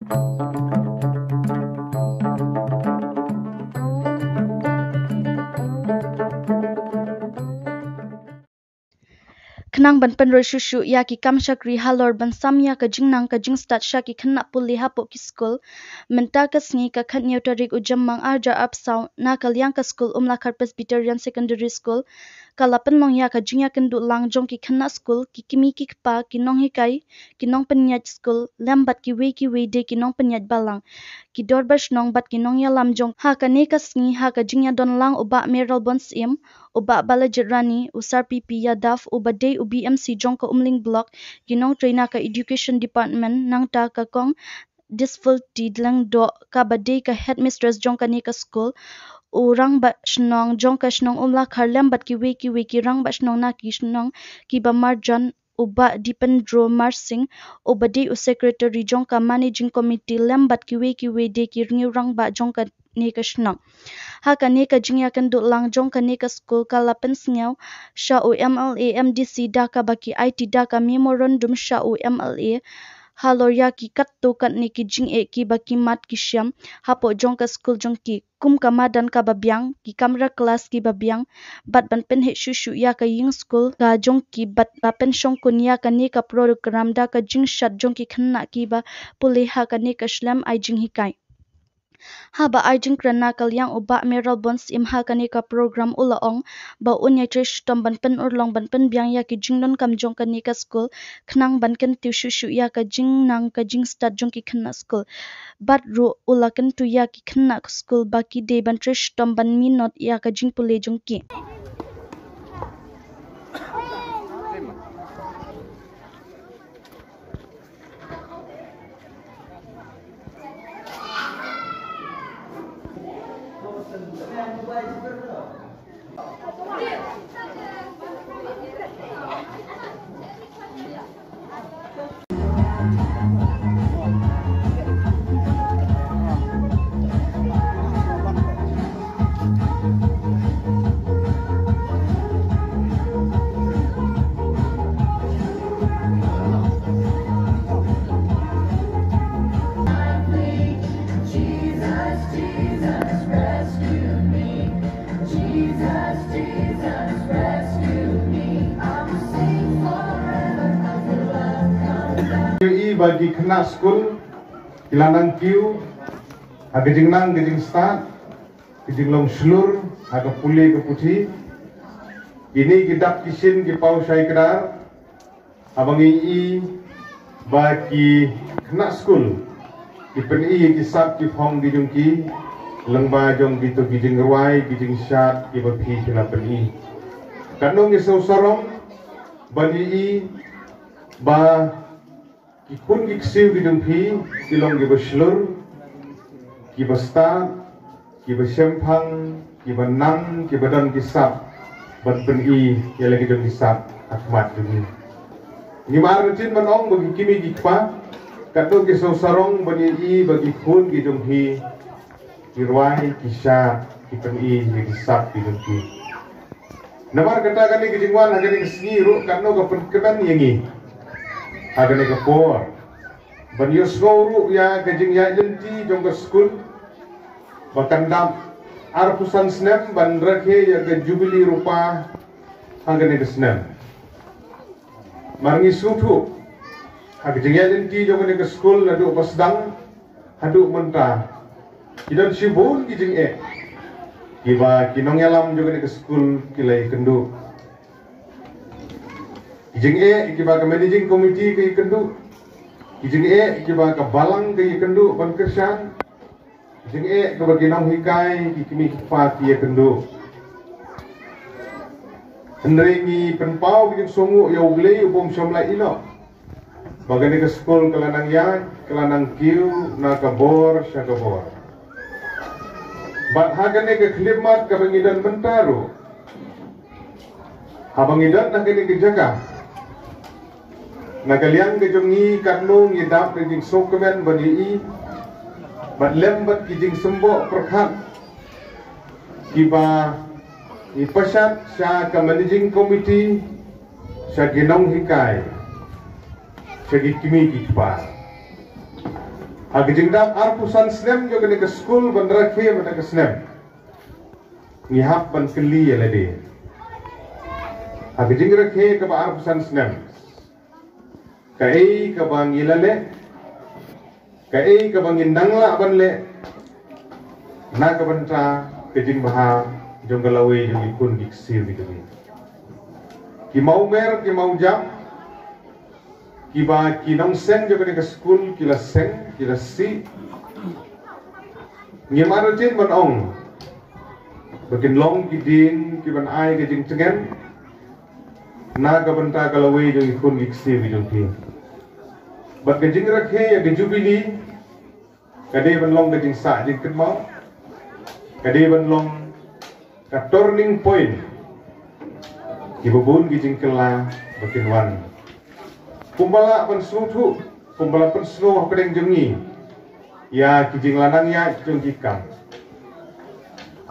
Kenang ban pen shushu ya ki kam shakri halor ban sam ya ka jingnang ka jing start sha ki khna puli hapo ki school menta ka sngi ka khat neutarik ujam mang arja up saw na kalyang ka school umla khar presbyterian secondary school kalapan long ya ka jingya kendu lang jong ki khna school ki kimi ki pa ki nong hikai ki nong penyat school lambat ki we de ki nong penyat balang ki dorbash nong bat ki nong ya lam jong ha ka ne ka sngi ha ka jingya don lang uba meral bons im uba balajit rani usar pp ya daf uba day ubmc jong ka umling block ginong traina ka education department nang ta ka kong disfulty dlang do ka badai ka headmistress jong ka ne ka school urang ba shnong jong ka shnong umla kharlam bat ki we ki rang ba shnong na ki shnong ki ba marjan uba dipendro marsing uba day secretary jong ka managing committee lambat ki we de ki ringi rang ba jong ka ne ka shnong ha ka ne ka jingya kan du lang jong ka ne ka school ka lapen sngaw sha u mla mdc da ka baki it da ka memorandum sha u mla halorya ki kat to kat ne ki jing e ki baki mat ki syam hapo jong ka school jong ki kum ka madan ka babyang ki kamra class ki babyang bat ban pen he shushu ya ka ying school ka jong ki bat lapen shong kun ya ka ne ka program da ka jing shat jong ki khanna ki ba pule ha ka ne ka shlam ai jing hikai haba arjing krana kalyang uba meral bons imha kane ka program ulaong ba unya trish tom ban pen urlong ban pen byang ya ki jingdon kam jong kane ka school khnang ban kan tu shu ya ka jing nang ka jing start jong ki khna school bat ru ulakan tu ya ki khna school ba ki de ban trish tom ban minot ya ka jing pule jong ki bagi kena school kilanang kiu aga jingnang gejing start gejing long slur aga puli ke puthi ini gidak kisin gi pau sai kedar abang i bagi kena school ki pen i ki sap ki phong gi jong ki lengba jong gitu gijing ruai gijing shat ki ba phi kila pen i kanong gi so sarong bagi i ba ki kun ki ksiu ki dung phi ki long ki baslur ki basta ki basyamphang ki banang ki badan ki sap ban pen i ya lagi dung ki sap akmat dung ni mar chin manong bagi kimi ki pa kato ki so sarong bani i bagi kun ki dung phi ki ruai ki sha ki pen i ki sap ki dung phi namar kata kani ki jingwan hagani ki sni ru kanno ka pen keban yangi agane ka por ban yosgoru ya gajing ya lenti jong ka school bakan dam arpusan snap ban rakhe ya ga jubili rupa agane ka snap marngi sutu agajing ya lenti jong ka school nadu pasdang hadu menta idan sibun gijing e kiba kinong yalam jong ka school kilai kendu Kijing e kiba ka managing committee ke kendu kijing e kiba ka balang ke kendu ban kersan kijing e ka baginang hikai ki kimi fa ki kendu henrengi penpau kijing songu ya ugle ubom somla ino bagani ke school kelanang ya kelanang kiu na ka bor sya ka bor bat hagane ke khidmat ka bangidan mentaru habangidan na kini ke jaga nagaliang kejongi karno ngidap kijing sokemen bani i bat lembat kijing sembo perkhat kiba ipasat sa ka managing committee sa ginong hikai sa kimi kitpa Agajing dap arpusan snem jo ke school bandara ke benda ke snem. Ngihap ban keli ya lede. Agajing rakhe ke ba arpusan snem. Kai ke bang ilale. Kai ke bang indangla ban le. Na ke benta kejing baha jong galawe jong ikun diksir gitu. Ki mau mer ki mau jam. Ki ba ki nong sen jo ke school ki la sen ki la si. Ngimaro tin ban ong. Bakin long ki din ki ban ai ke jing tengen. Na ka benta galawe jong ikun diksir jong ki. Bat ke jing rakhe ya ke jubili. Kade ban long ke jing sa jing ket mau. Kade ban long ka turning point. Ibubun gijing kela bakin wan. Kumbala pan sutu, kumbala pan snow pedeng jengi. Ya kijing lanang ya jeng jikam.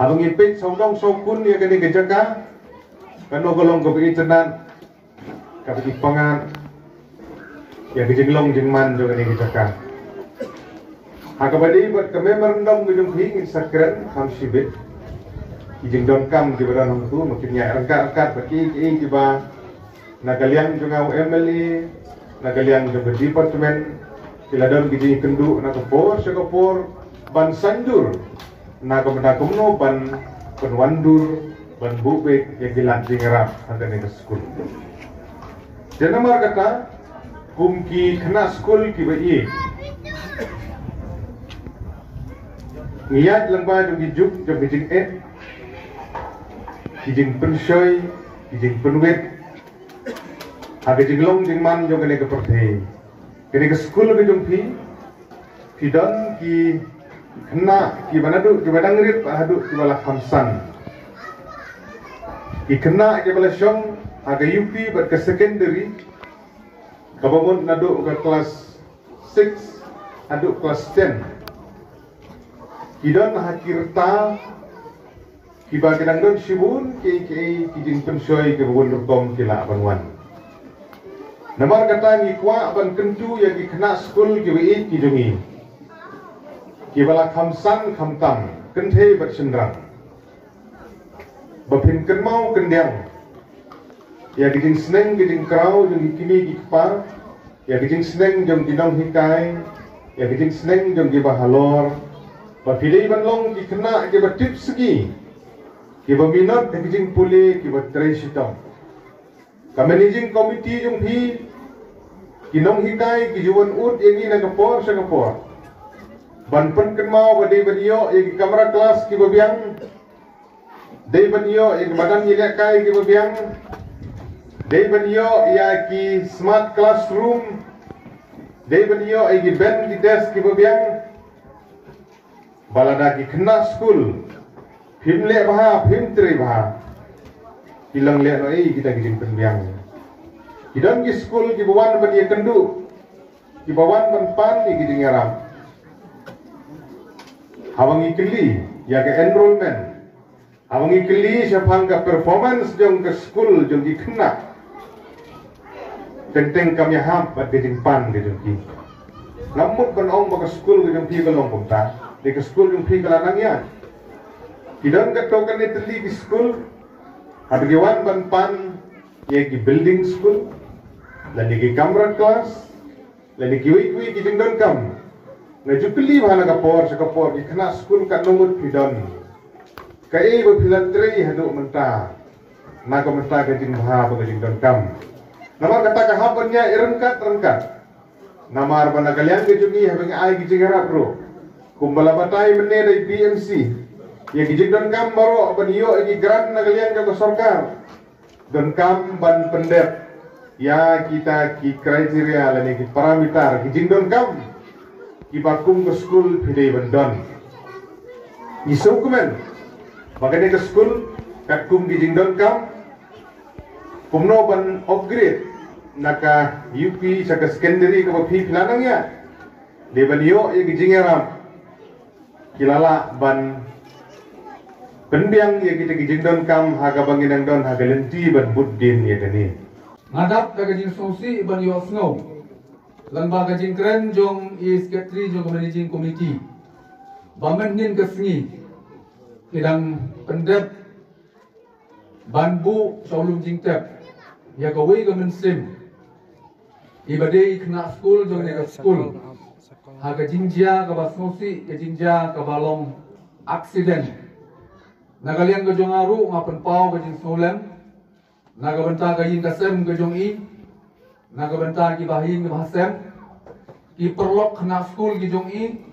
Abang ipit saudong sokun ya kene kejaga. Kano golong ke internet. Kapit pangan. Ya kijing long jeng man jo kene kejaga. Hakabadi buat kami merendam gejung hing sakren ham sibit. Kijing don kam di badan tu makin ya angkat bagi kiba nagaliang juga MLE nagaliang juga departemen siladon kijing kendu na kapor sekapor ban sandur na kamna kumno ban penwandur ban bubek yang gilan dingerap antene ke school. Janamar kata kumki kena school kiba i niat lembah jong dijuk jong kijing kijing pensoi, kijing penwit, ada jinglong jingman jong kene ke perthei, kene ke school ke jong pi don ki kena ki banadu ki badangrit hadu ki bala khamsan, ki kena ki bala syong aga UP bat ke secondary, kabangun nadu ke kelas 6 hadu kelas 10, ki don hakirta kiba kedang don sibun ki kijing pensoi ke bun kom kila banwan. Namar kata ni kwa ban kentu yang dikena school ki wi ki jungi. Ki bala khamsan khamtam kenthe bat sendrang. Bapin kenmau kendang. Ya kijing sneng kijing krau jong kimi ki kepar. Ya kijing sneng jong dinong hikai. Ya kijing sneng jong ki bahalor. Bapilei ban long ki kena ki batip segi. Kiba minat kijing puli kiba tray sitong. Ka managing committee yung kinong hikay kijuan ut yang ina kapor sa kapor. Banpan kenmao badai baniyo yung kamera kelas kiba biang. Day baniyo yung badan nilai kay kiba biang. Day baniyo ya ki smart classroom. Day baniyo yung band ki desk kiba biang. Balada ki kena school. Phim le baha, phim tri baha. Hilang le no kita kijing penbiang. Kidon ki school ki bawan ban ye kendu. Ki bawan ban pan ni kijing aram. Hawang ikli ya ke enrollment. Hawang ikli siapang ka performance jong ke school jong ki kena. Tenteng kami ham bat kijing pan kijing ki. Lamut ban ong ba ke school kijing pi kalong kumta. Di ke school jong pi kalanang ya. Kidon katokan ni teli di school, ada giwan ban pan, ya ki building school, lani ki kamera kelas, lani ki wik ki jengdon kam, ngajukli bahana kapor sekapor ki kena school kat nomor kidon, kai berpilan tri hadu menta, naga menta ke jeng baha ke jengdon kam, namar kata kahapannya rengkat, namar bana kalian ke jungi habeng ai ki jengara bro, kumbala batai mene dari BMC. Ya kijing don kam baro baniyo igi grant na kalian ke sarkar don kam ban pendet ya kita ki kriteria lani ki parameter kijing don kam ki bakum ke school pidai bandon isu kumen makanya ke school kakum kijing don kam kumno ban upgrade naka UP saka secondary ke bapi pilanang ya de baniyo igi kijing aram kilala ban penbiang ya kita kijing don kam haga banginang don haga lenti ban buddin ya kani ngadap ka kijing sosi ban yo snow Langba kajing keren jong secretary jong managing committee. Bamen nin kesengi kidang pendep banbu shaulum jingtep ya kawai gamen sim ibadai kena school jong nega school ha kajing jia kabasnosi kajing jia kabalong accident nagalian kajong aru ngapen pau kajing solem nagabenta kajing kasem kajong i nagabenta ki bahin ki bahasem ki perlok kena school kajong i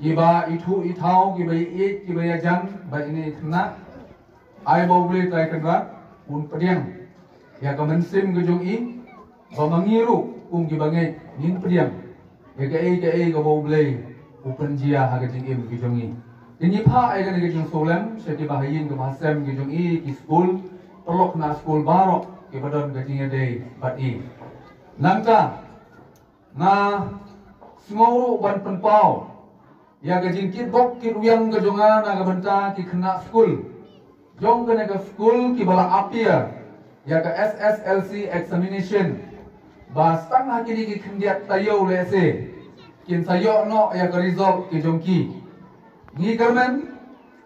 kiba itu itau kiba i kiba ya jang ba ini kena ai bau boleh tai kena un pediang ya kemensim kajong i ba mangiru kiba ngai nin pediang ya ke ga bau boleh upen jia ha kajing im kajong i ini pa ai kan kajing solem seti bahin ke bahasem kajong i ki school perlok kena school barok kiba don kajing ade bat i nangka na sngoro ban penpau ya kajing kit bok kit uyang kajonga naga benta ki kena school jong kena ke school ki bala apia ya ke SSLC examination ba stang hakini ki kendiat tayo lese kin sayo no ya ke result ki jong ki ni kermen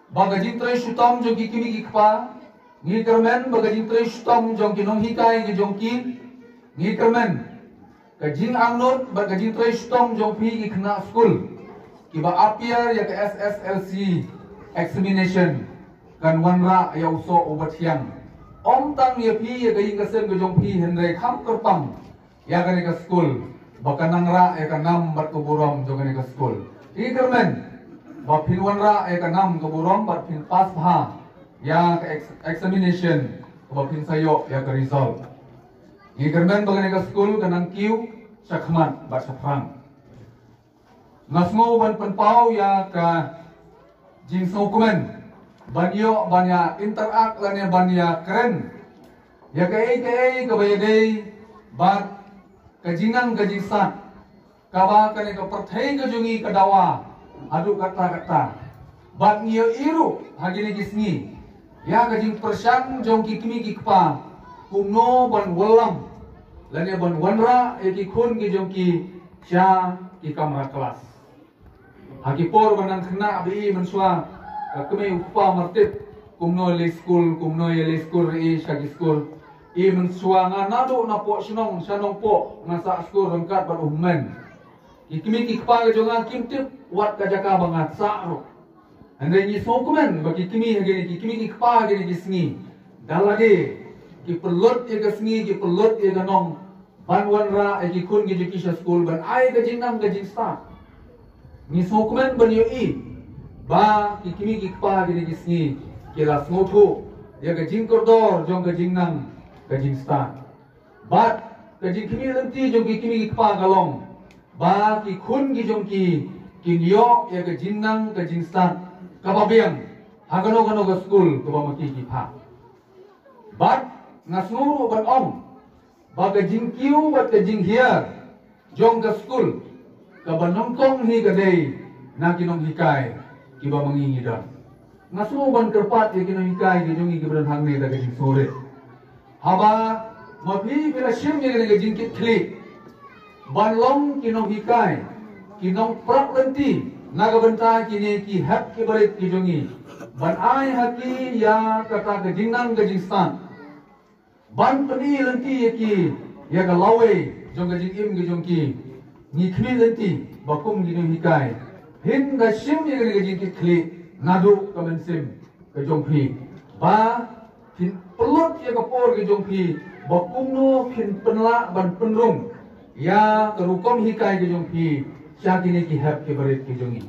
ba kajing tre shutam jong ki kimi ki kpa ni kermen ba kajing tre shutam jong ki nong hikai ki jong ki ni kermen kajing angnot ba kajing tre shutam jong pi ki kena school kiba appear ya ke SSLC examination kan wanra ya uso obat yang om tang ya pi ya kaing kasen ke jong pi henry kham kerpang ya kan ke school bakan nangra ya kan nam bat ke burom jong kan ke school i kermen ba pin wanra ya kan nam ke burom bat pin pas ha ya ke examination ba pin sayo ya ke result i kermen bakan ke school kanang kiu sakmat bat saprang Nasmo ban penpau ya ka jing sokumen banyo banya interact lanya banya keren ya ke bayadei bat kajingang kajingsan kawa kane ka perthai kajungi kadawa adu kata bat nyo iru hagini gisni ya kajing persang jong kimi kikpa kumno ban walam lanya ban wanra eki kun ki jong ki sya ki kamera kelas Hakipor banang kena abi mensua kami upa martip kumno le school i shagi school i mensua nganado na po sinong sanong po ngasa school rengkat bar ummen ikimi kikpa jonga kimtip wat kajaka bangat sa'ro ande ni sokumen bagi kimi hagini kimi kikpa hagini gisni dalage ki perlut e gasni ki perlut e ganong banwanra e ki kun gi jikisha school ban ai gajinam gajista ni sokumen banyo i ba kikimi kikpa gini gisni kila smotu ya gajing kordor jong gajing nang gajing sta bat gajing kimi lenti jong kikimi kikpa galong ba ki kun gi jong ki kinyo ya gajing nang gajing sta kababiang hagano gano ga school ko maki ki pa bat ngasnuru ban om ba gajing kiu bat gajing hiar jong ga school kaban nongkong hi kadai na kinong hikai kiba mangingi dan ngasu ban kerpat ya kinong hikai ki jongi kibran hangne da gajing sore haba mapi bila sim ya gajing kit klik ban long kinong hikai kinong prak lenti naga benta kini ki hap ki barit ki jongi ban ai haki ya kata gajing nang gajing stan ban pani lenti ya ki ya galawe jong gajing im ki jong ki ni kli lenti bakum gini hikai hin da sim ye gani gajing kli nadu kamen sim ke jongpi ba hin pelut ye kapor ke jongpi bakum no hin penla ban penrung ya kerukom hikai ke jongpi sya kini ki hab ke barit ke jongi